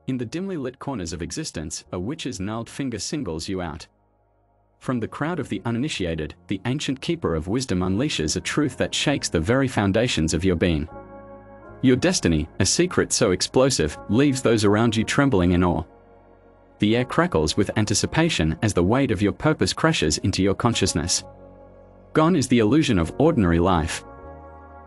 In the dimly lit corners of existence, a witch's gnarled finger singles you out. From the crowd of the uninitiated, the ancient keeper of wisdom unleashes a truth that shakes the very foundations of your being. Your destiny, a secret so explosive, leaves those around you trembling in awe. The air crackles with anticipation as the weight of your purpose crashes into your consciousness. Gone is the illusion of ordinary life.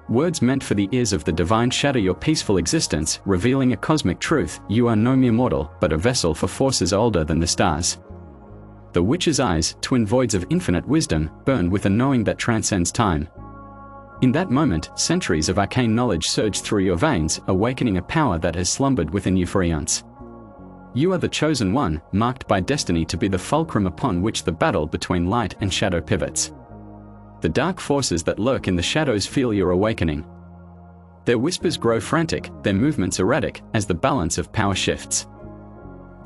Words meant for the ears of the divine shatter your peaceful existence, revealing a cosmic truth: you are no mere mortal, but a vessel for forces older than the stars. The witch's eyes, twin voids of infinite wisdom, burn with a knowing that transcends time. In that moment, centuries of arcane knowledge surge through your veins, awakening a power that has slumbered within you for eons. You are the chosen one, marked by destiny to be the fulcrum upon which the battle between light and shadow pivots. The dark forces that lurk in the shadows feel your awakening. Their whispers grow frantic, their movements erratic, as the balance of power shifts.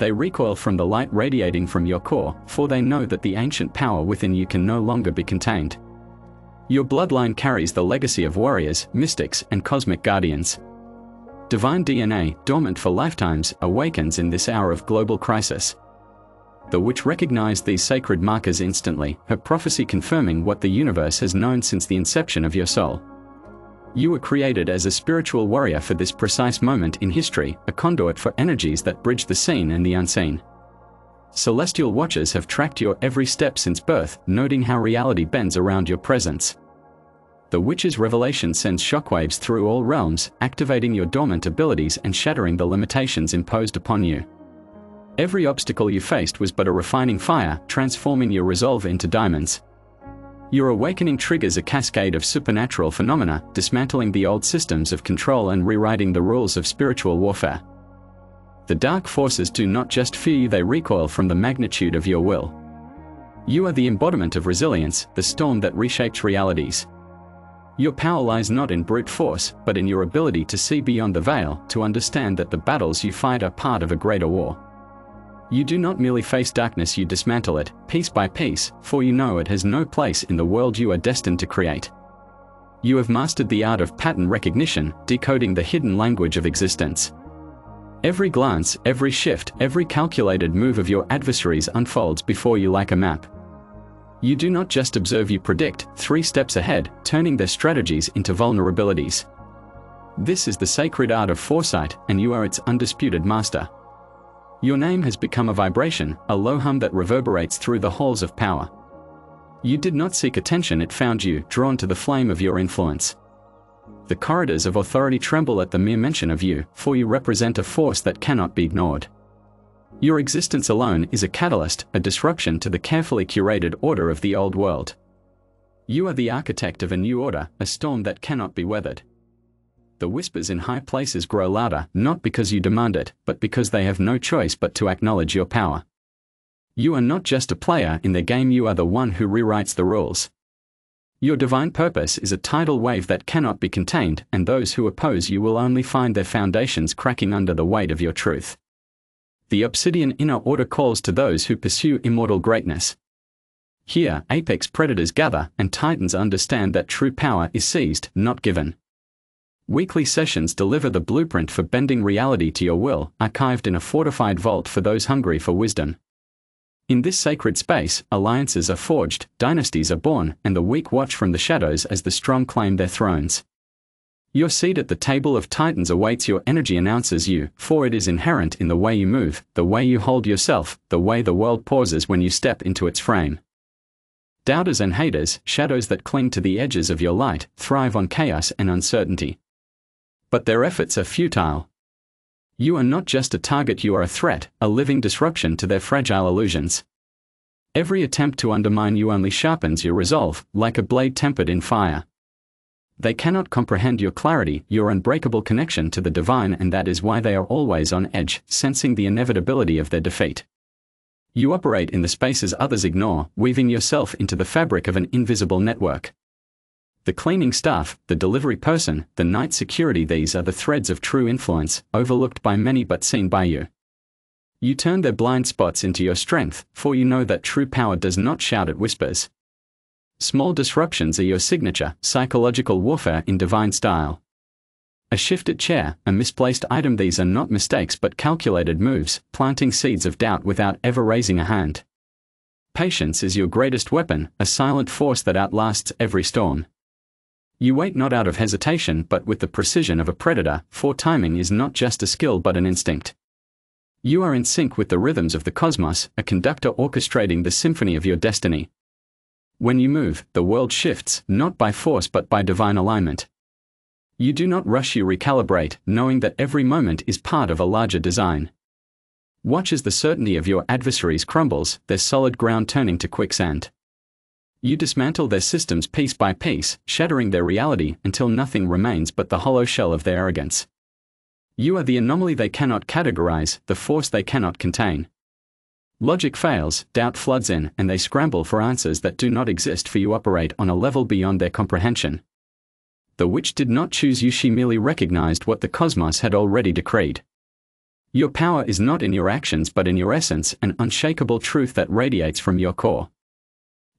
They recoil from the light radiating from your core, for they know that the ancient power within you can no longer be contained. Your bloodline carries the legacy of warriors, mystics, and cosmic guardians. Divine DNA, dormant for lifetimes, awakens in this hour of global crisis. The witch recognized these sacred markers instantly, her prophecy confirming what the universe has known since the inception of your soul. You were created as a spiritual warrior for this precise moment in history, a conduit for energies that bridge the seen and the unseen. Celestial watchers have tracked your every step since birth, noting how reality bends around your presence. The witch's revelation sends shockwaves through all realms, activating your dormant abilities and shattering the limitations imposed upon you. Every obstacle you faced was but a refining fire, transforming your resolve into diamonds. Your awakening triggers a cascade of supernatural phenomena, dismantling the old systems of control and rewriting the rules of spiritual warfare. The dark forces do not just fear you, they recoil from the magnitude of your will. You are the embodiment of resilience, the storm that reshapes realities. Your power lies not in brute force, but in your ability to see beyond the veil, to understand that the battles you fight are part of a greater war. You do not merely face darkness, you dismantle it, piece by piece, for you know it has no place in the world you are destined to create. You have mastered the art of pattern recognition, decoding the hidden language of existence. Every glance, every shift, every calculated move of your adversaries unfolds before you like a map. You do not just observe, you predict, 3 steps ahead, turning their strategies into vulnerabilities. This is the sacred art of foresight, and you are its undisputed master. Your name has become a vibration, a low hum that reverberates through the halls of power. You did not seek attention, it found you, drawn to the flame of your influence. The corridors of authority tremble at the mere mention of you, for you represent a force that cannot be ignored. Your existence alone is a catalyst, a disruption to the carefully curated order of the old world. You are the architect of a new order, a storm that cannot be weathered. The whispers in high places grow louder, not because you demand it, but because they have no choice but to acknowledge your power. You are not just a player in their game, you are the one who rewrites the rules. Your divine purpose is a tidal wave that cannot be contained, and those who oppose you will only find their foundations cracking under the weight of your truth. The obsidian inner order calls to those who pursue immortal greatness. Here, apex predators gather, and titans understand that true power is seized, not given. Weekly sessions deliver the blueprint for bending reality to your will, archived in a fortified vault for those hungry for wisdom. In this sacred space, alliances are forged, dynasties are born, and the weak watch from the shadows as the strong claim their thrones. Your seat at the table of titans awaits, your energy announces you, for it is inherent in the way you move, the way you hold yourself, the way the world pauses when you step into its frame. Doubters and haters, shadows that cling to the edges of your light, thrive on chaos and uncertainty. But their efforts are futile. You are not just a target, you are a threat, a living disruption to their fragile illusions. Every attempt to undermine you only sharpens your resolve, like a blade tempered in fire. They cannot comprehend your clarity, your unbreakable connection to the divine, and that is why they are always on edge, sensing the inevitability of their defeat. You operate in the spaces others ignore, weaving yourself into the fabric of an invisible network. The cleaning staff, the delivery person, the night security, these are the threads of true influence, overlooked by many but seen by you. You turn their blind spots into your strength, for you know that true power does not shout at whispers. Small disruptions are your signature, psychological warfare in divine style. a shifted chair, a misplaced item. These are not mistakes but calculated moves, planting seeds of doubt without ever raising a hand. Patience is your greatest weapon, a silent force that outlasts every storm. You wait not out of hesitation but with the precision of a predator, for timing is not just a skill but an instinct. You are in sync with the rhythms of the cosmos, a conductor orchestrating the symphony of your destiny. When you move, the world shifts, not by force but by divine alignment. You do not rush, you recalibrate, knowing that every moment is part of a larger design. Watch as the certainty of your adversaries crumbles, their solid ground turning to quicksand. You dismantle their systems piece by piece, shattering their reality until nothing remains but the hollow shell of their arrogance. You are the anomaly they cannot categorize, the force they cannot contain. Logic fails, doubt floods in, and they scramble for answers that do not exist, for you operate on a level beyond their comprehension. The witch did not choose you, she merely recognized what the cosmos had already decreed. Your power is not in your actions but in your essence, an unshakable truth that radiates from your core.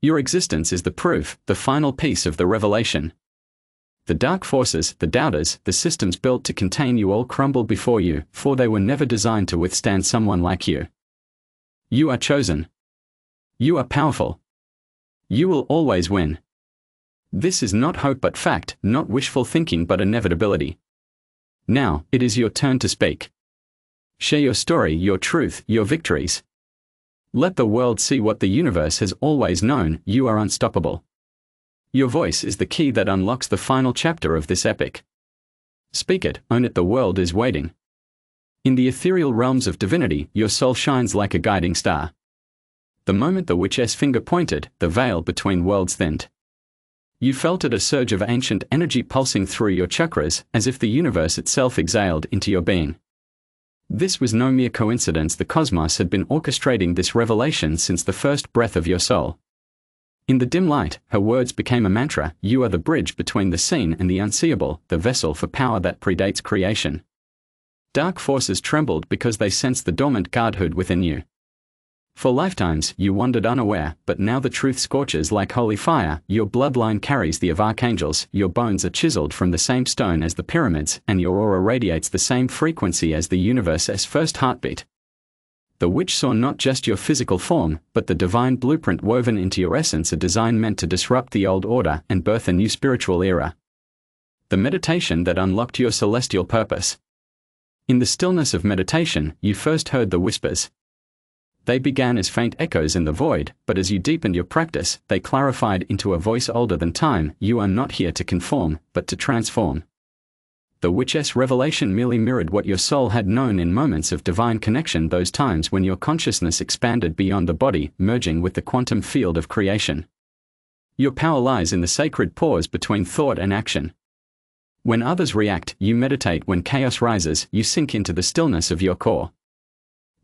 Your existence is the proof, the final piece of the revelation. The dark forces, the doubters, the systems built to contain you all crumble before you, for they were never designed to withstand someone like you. You are chosen. You are powerful. You will always win. This is not hope but fact, not wishful thinking but inevitability. Now, it is your turn to speak. Share your story, your truth, your victories. Let the world see what the universe has always known: you are unstoppable. Your voice is the key that unlocks the final chapter of this epic. Speak it, own it, the world is waiting. In the ethereal realms of divinity, your soul shines like a guiding star. The moment the witch's finger pointed, the veil between worlds thinned. You felt it, a surge of ancient energy pulsing through your chakras, as if the universe itself exhaled into your being. This was no mere coincidence. The cosmos had been orchestrating this revelation since the first breath of your soul. In the dim light, her words became a mantra: you are the bridge between the seen and the unseeable, the vessel for power that predates creation. Dark forces trembled because they sensed the dormant godhood within you. For lifetimes, you wandered unaware, but now the truth scorches like holy fire. Your bloodline carries the of archangels, your bones are chiseled from the same stone as the pyramids, and your aura radiates the same frequency as the universe's first heartbeat. The witch saw not just your physical form, but the divine blueprint woven into your essence, a design meant to disrupt the old order and birth a new spiritual era. The meditation that unlocked your celestial purpose. In the stillness of meditation, you first heard the whispers. They began as faint echoes in the void, but as you deepened your practice, they clarified into a voice older than time: you are not here to conform, but to transform. The witch's revelation merely mirrored what your soul had known in moments of divine connection, those times when your consciousness expanded beyond the body, merging with the quantum field of creation. Your power lies in the sacred pause between thought and action. When others react, you meditate. When chaos rises, you sink into the stillness of your core.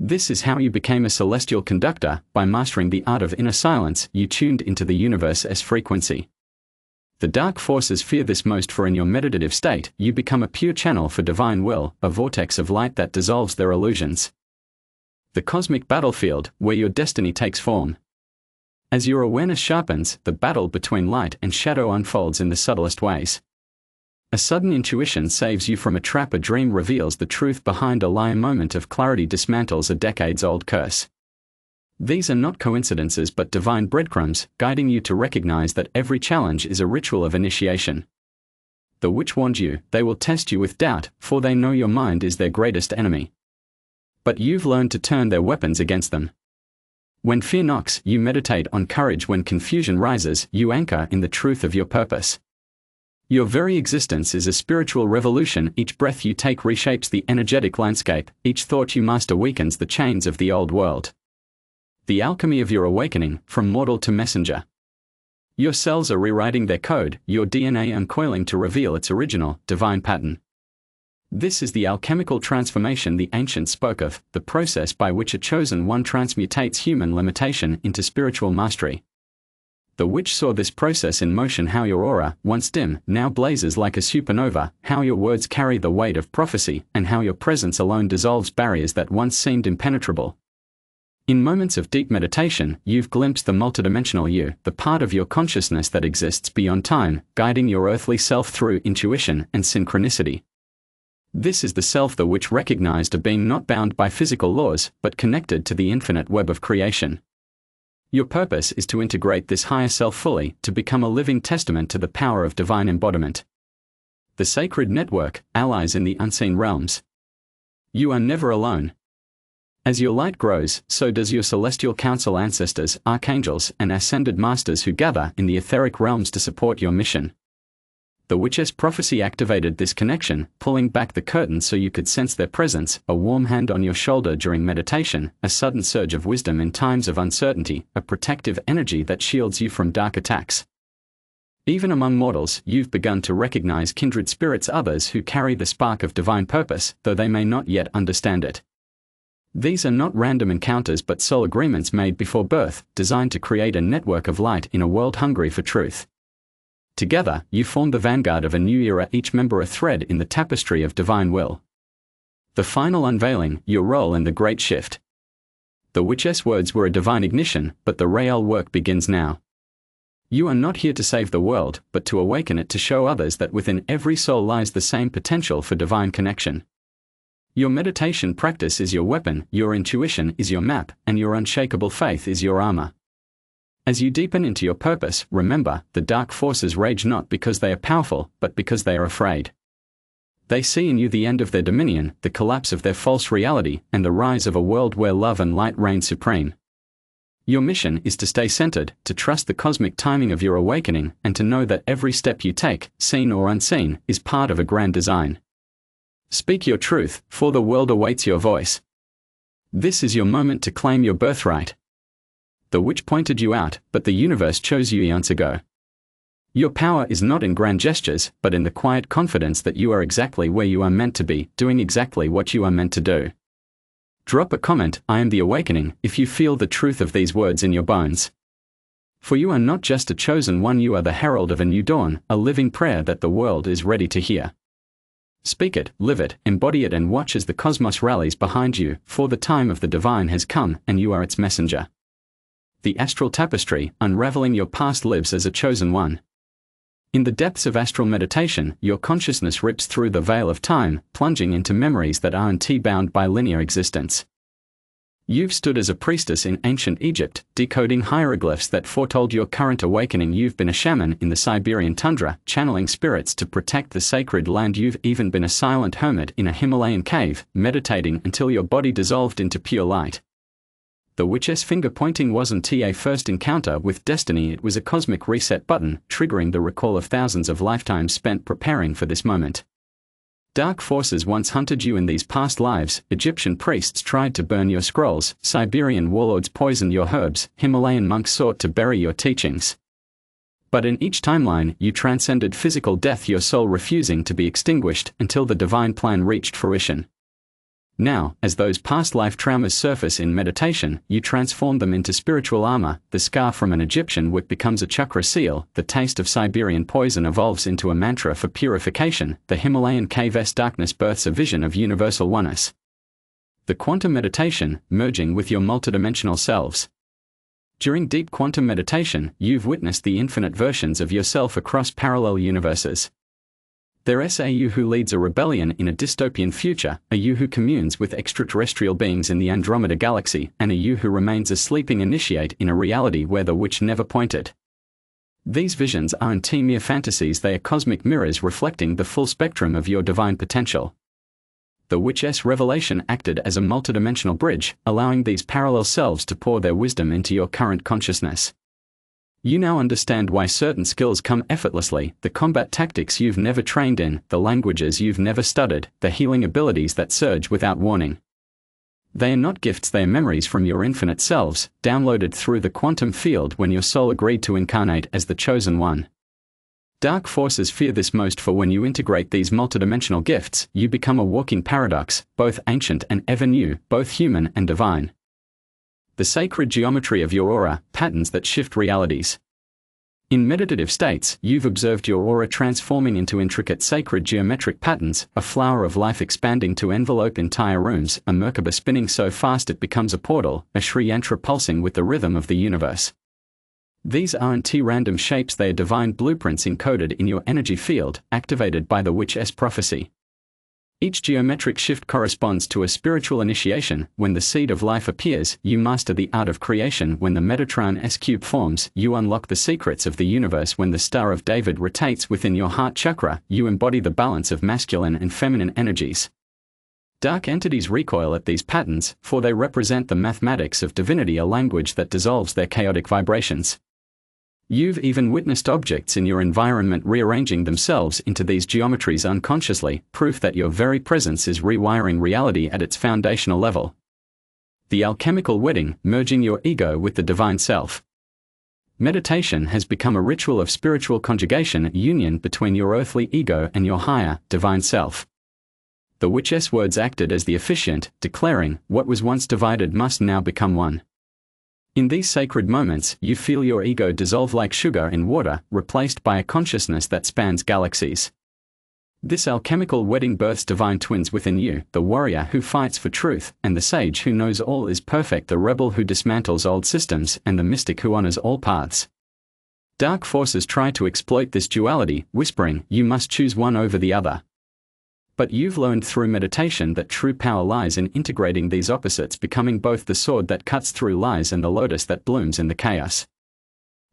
This is how you became a celestial conductor. By mastering the art of inner silence, you tuned into the universe's frequency. The dark forces fear this most, for in your meditative state, you become a pure channel for divine will, a vortex of light that dissolves their illusions. The cosmic battlefield, where your destiny takes form. As your awareness sharpens, the battle between light and shadow unfolds in the subtlest ways. A sudden intuition saves you from a trap, a dream reveals the truth behind a lie, a moment of clarity dismantles a decades-old curse. These are not coincidences but divine breadcrumbs, guiding you to recognize that every challenge is a ritual of initiation. The witch warned you, they will test you with doubt, for they know your mind is their greatest enemy. But you've learned to turn their weapons against them. When fear knocks, you meditate on courage. When confusion rises, you anchor in the truth of your purpose. Your very existence is a spiritual revolution. Each breath you take reshapes the energetic landscape. Each thought you master weakens the chains of the old world. The alchemy of your awakening, from mortal to messenger. Your cells are rewriting their code, your DNA uncoiling to reveal its original, divine pattern. This is the alchemical transformation the ancients spoke of, the process by which a chosen one transmutates human limitation into spiritual mastery. The witch saw this process in motion: how your aura, once dim, now blazes like a supernova, how your words carry the weight of prophecy, and how your presence alone dissolves barriers that once seemed impenetrable. In moments of deep meditation, you've glimpsed the multidimensional you, the part of your consciousness that exists beyond time, guiding your earthly self through intuition and synchronicity. This is the self the which recognized a being not bound by physical laws, but connected to the infinite web of creation. Your purpose is to integrate this higher self fully, to become a living testament to the power of divine embodiment. The sacred network, allies in the unseen realms. You are never alone. As your light grows, so does your celestial council ancestors, archangels, and ascended masters who gather in the etheric realms to support your mission. The witch's prophecy activated this connection, pulling back the curtain so you could sense their presence, a warm hand on your shoulder during meditation, a sudden surge of wisdom in times of uncertainty, a protective energy that shields you from dark attacks. Even among mortals, you've begun to recognize kindred spirits, others who carry the spark of divine purpose, though they may not yet understand it. These are not random encounters but soul agreements made before birth, designed to create a network of light in a world hungry for truth. Together, you form the vanguard of a new era, each member a thread in the tapestry of divine will. The final unveiling, your role in the great shift. The witch's words were a divine ignition, but the real work begins now. You are not here to save the world, but to awaken it, to show others that within every soul lies the same potential for divine connection. Your meditation practice is your weapon, your intuition is your map, and your unshakable faith is your armor. As you deepen into your purpose, remember, the dark forces rage not because they are powerful, but because they are afraid. They see in you the end of their dominion, the collapse of their false reality, and the rise of a world where love and light reign supreme. Your mission is to stay centered, to trust the cosmic timing of your awakening, and to know that every step you take, seen or unseen, is part of a grand design. Speak your truth, for the world awaits your voice. This is your moment to claim your birthright. The witch pointed you out, but the universe chose you eons ago. Your power is not in grand gestures, but in the quiet confidence that you are exactly where you are meant to be, doing exactly what you are meant to do. Drop a comment, "I am the awakening," if you feel the truth of these words in your bones. For you are not just a chosen one, you are the herald of a new dawn, a living prayer that the world is ready to hear. Speak it, live it, embody it, and watch as the cosmos rallies behind you, for the time of the divine has come, and you are its messenger. The astral tapestry, unraveling your past, lives as a chosen one. In the depths of astral meditation, your consciousness rips through the veil of time, plunging into memories that aren't bound by linear existence. You've stood as a priestess in ancient Egypt, decoding hieroglyphs that foretold your current awakening. You've been a shaman in the Siberian tundra, channeling spirits to protect the sacred land. You've even been a silent hermit in a Himalayan cave, meditating until your body dissolved into pure light. The witch's finger-pointing wasn't a first encounter with destiny, it was a cosmic reset button, triggering the recall of thousands of lifetimes spent preparing for this moment. Dark forces once hunted you in these past lives. Egyptian priests tried to burn your scrolls, Siberian warlords poisoned your herbs, Himalayan monks sought to bury your teachings. But in each timeline, you transcended physical death, your soul refusing to be extinguished until the divine plan reached fruition. Now, as those past life traumas surface in meditation, you transform them into spiritual armor. The scar from an Egyptian whip becomes a chakra seal, the taste of Siberian poison evolves into a mantra for purification, the Himalayan cave's darkness births a vision of universal oneness. The quantum meditation, merging with your multidimensional selves. During deep quantum meditation, you've witnessed the infinite versions of yourself across parallel universes. There's a you who leads a rebellion in a dystopian future, a you who communes with extraterrestrial beings in the Andromeda galaxy, and a you who remains a sleeping initiate in a reality where the witch never pointed. These visions aren't mere fantasies, they are cosmic mirrors reflecting the full spectrum of your divine potential. The witch's revelation acted as a multidimensional bridge, allowing these parallel selves to pour their wisdom into your current consciousness. You now understand why certain skills come effortlessly, the combat tactics you've never trained in, the languages you've never studied, the healing abilities that surge without warning. They are not gifts, they are memories from your infinite selves, downloaded through the quantum field when your soul agreed to incarnate as the chosen one. Dark forces fear this most, for when you integrate these multidimensional gifts, you become a walking paradox, both ancient and ever new, both human and divine. The sacred geometry of your aura, patterns that shift realities. In meditative states, you've observed your aura transforming into intricate sacred geometric patterns, a flower of life expanding to envelope entire rooms, a Merkaba spinning so fast it becomes a portal, a Sri Yantra pulsing with the rhythm of the universe. These aren't random shapes, they are divine blueprints encoded in your energy field, activated by the witch's prophecy. Each geometric shift corresponds to a spiritual initiation. When the seed of life appears, you master the art of creation. When the Metatron S-cube forms, you unlock the secrets of the universe. When the Star of David rotates within your heart chakra, you embody the balance of masculine and feminine energies. Dark entities recoil at these patterns, for they represent the mathematics of divinity, a language that dissolves their chaotic vibrations. You've even witnessed objects in your environment rearranging themselves into these geometries unconsciously, proof that your very presence is rewiring reality at its foundational level. The alchemical wedding, merging your ego with the divine self. Meditation has become a ritual of spiritual conjugation, a union between your earthly ego and your higher, divine self. The witch's words acted as the officiant, declaring, what was once divided must now become one. In these sacred moments, you feel your ego dissolve like sugar in water, replaced by a consciousness that spans galaxies. This alchemical wedding births divine twins within you, the warrior who fights for truth, and the sage who knows all is perfect, the rebel who dismantles old systems, and the mystic who honors all paths. Dark forces try to exploit this duality, whispering, you must choose one over the other. But you've learned through meditation that true power lies in integrating these opposites, becoming both the sword that cuts through lies and the lotus that blooms in the chaos.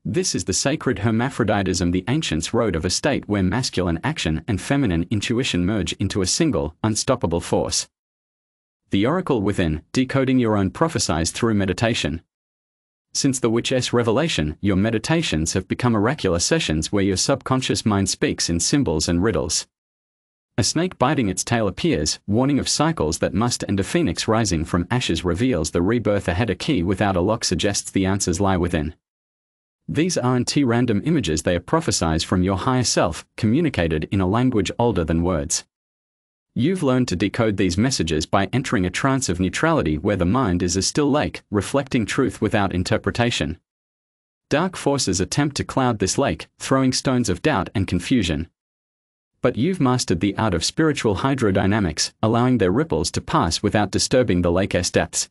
This is the sacred hermaphroditism, the ancients wrote of a state where masculine action and feminine intuition merge into a single, unstoppable force. The oracle within, decoding your own prophesies through meditation. Since the witch's revelation, your meditations have become oracular sessions where your subconscious mind speaks in symbols and riddles. A snake biting its tail appears, warning of cycles that must end. A phoenix rising from ashes reveals the rebirth ahead. A key without a lock suggests the answers lie within. These aren't random images, they are prophecies from your higher self, communicated in a language older than words. You've learned to decode these messages by entering a trance of neutrality where the mind is a still lake, reflecting truth without interpretation. Dark forces attempt to cloud this lake, throwing stones of doubt and confusion. But you've mastered the art of spiritual hydrodynamics, allowing their ripples to pass without disturbing the lake's depths.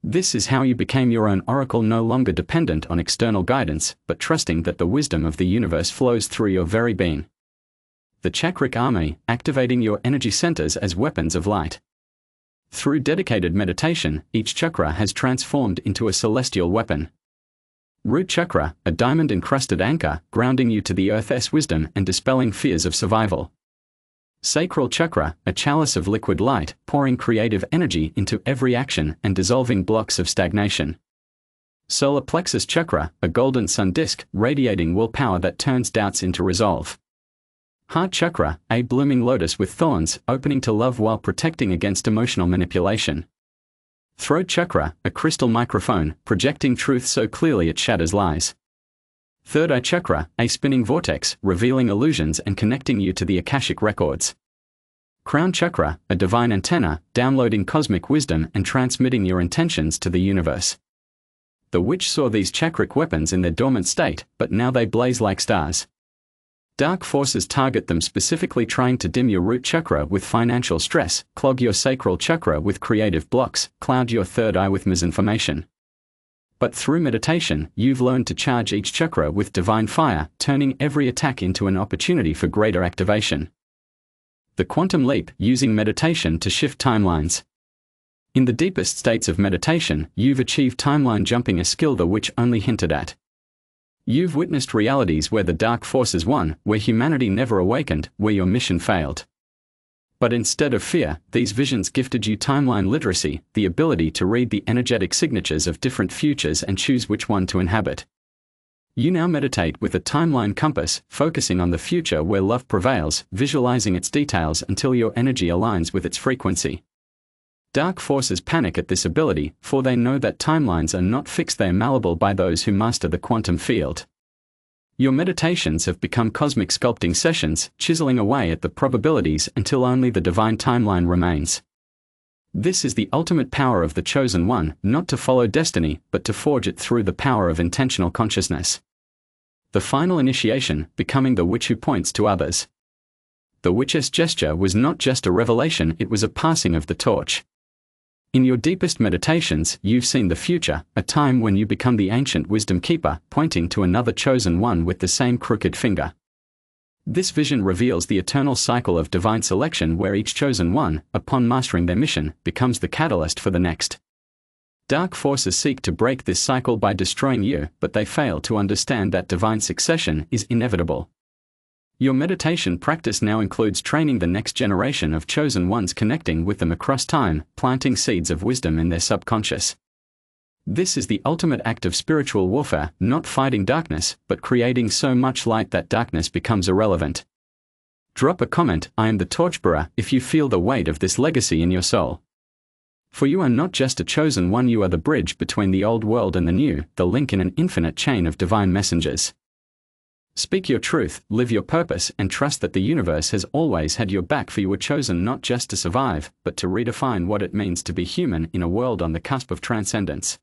This is how you became your own oracle, no longer dependent on external guidance, but trusting that the wisdom of the universe flows through your very being. The chakric army, activating your energy centers as weapons of light. Through dedicated meditation, each chakra has transformed into a celestial weapon. Root chakra, a diamond-encrusted anchor, grounding you to the earth's wisdom and dispelling fears of survival. Sacral chakra, a chalice of liquid light, pouring creative energy into every action and dissolving blocks of stagnation. Solar plexus chakra, a golden sun disk, radiating willpower that turns doubts into resolve. Heart chakra, a blooming lotus with thorns, opening to love while protecting against emotional manipulation. Throat chakra, a crystal microphone, projecting truth so clearly it shatters lies. Third eye chakra, a spinning vortex, revealing illusions and connecting you to the Akashic records. Crown chakra, a divine antenna, downloading cosmic wisdom and transmitting your intentions to the universe. The witch saw these chakric weapons in their dormant state, but now they blaze like stars. Dark forces target them specifically, trying to dim your root chakra with financial stress, clog your sacral chakra with creative blocks, cloud your third eye with misinformation. But through meditation, you've learned to charge each chakra with divine fire, turning every attack into an opportunity for greater activation. The quantum leap, using meditation to shift timelines. In the deepest states of meditation, you've achieved timeline jumping, a skill the witch only hinted at. You've witnessed realities where the dark forces won, where humanity never awakened, where your mission failed. But instead of fear, these visions gifted you timeline literacy, the ability to read the energetic signatures of different futures and choose which one to inhabit. You now meditate with a timeline compass, focusing on the future where love prevails, visualizing its details until your energy aligns with its frequency. Dark forces panic at this ability, for they know that timelines are not fixed, they are malleable by those who master the quantum field. Your meditations have become cosmic sculpting sessions, chiseling away at the probabilities until only the divine timeline remains. This is the ultimate power of the chosen one, not to follow destiny, but to forge it through the power of intentional consciousness. The final initiation, becoming the witch who points to others. The witch's gesture was not just a revelation, it was a passing of the torch. In your deepest meditations, you've seen the future, a time when you become the ancient wisdom keeper, pointing to another chosen one with the same crooked finger. This vision reveals the eternal cycle of divine selection where each chosen one, upon mastering their mission, becomes the catalyst for the next. Dark forces seek to break this cycle by destroying you, but they fail to understand that divine succession is inevitable. Your meditation practice now includes training the next generation of chosen ones, connecting with them across time, planting seeds of wisdom in their subconscious. This is the ultimate act of spiritual warfare, not fighting darkness, but creating so much light that darkness becomes irrelevant. Drop a comment, "I am the torchbearer," if you feel the weight of this legacy in your soul. For you are not just a chosen one, you are the bridge between the old world and the new, the link in an infinite chain of divine messengers. Speak your truth, live your purpose, and trust that the universe has always had your back, for you were chosen not just to survive, but to redefine what it means to be human in a world on the cusp of transcendence.